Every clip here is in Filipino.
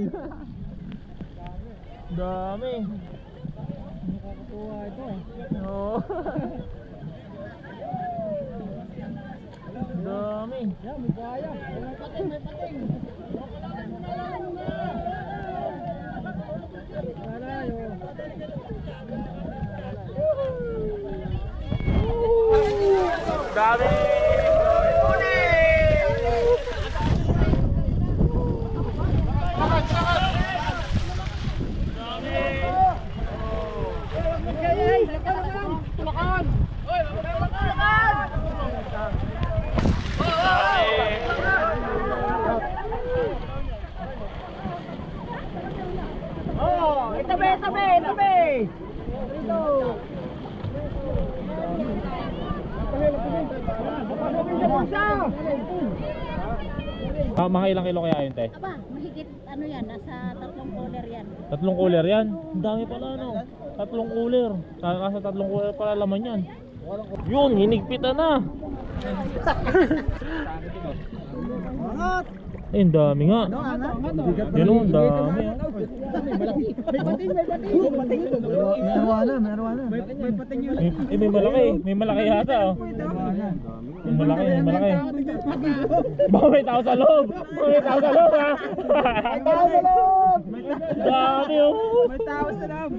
yan. Dami. Nakakatuwa ito eh. Oo. Dami. Yan, may kaya. May pating, may pating. Malayo. Dami. Tabi! Mga ilang kilo kaya yun, te? Aba, mahigit ano yan, nasa 3 cooler yan. 3 cooler yan? Ang dami pala, no? 3 cooler. Nasa 3 cooler pala laman yan. Yun, hinigpitan na. Eh, ang dami nga. Yun o, ang dami. May pating! Meron. May pating yun. May malaki. May malaki yata, oh. May malaki. Baka may tao sa loob. May tao sa loob, ha? Dami, oh. May tao sa loob.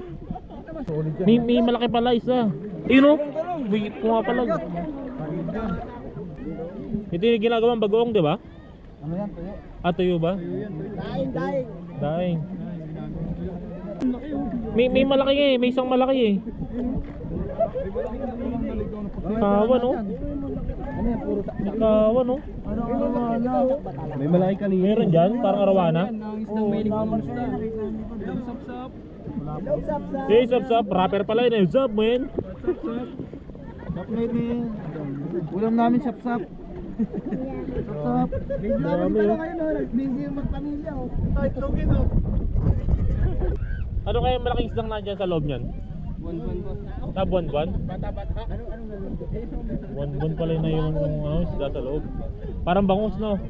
May malaki pala isa. Yun, oh. May pumapalag. Ito yung ginagawang bagoong, di ba? Ano yan? Tuyo? Ah, tuyo ba? Daing. May malaki eh. May isang malaki eh. Kawan, oh. Ano yan? Puro saksak. Kawan, oh. May malaki kanina. Meron dyan, parang arawana. Hey, sap, rapper pala yun eh. Sup, man. Ulam namin sap-sap. Sap-sap. Dami, oh. Busy yung magpamilya. Kahit login oh. Ano kaya malaking isdang nandyan sa loob niyan? Buwan-buwan. Buwan-buwan? Bata-bata. Buwan-buwan pala na yung isda sa loob. Parang bangus, no?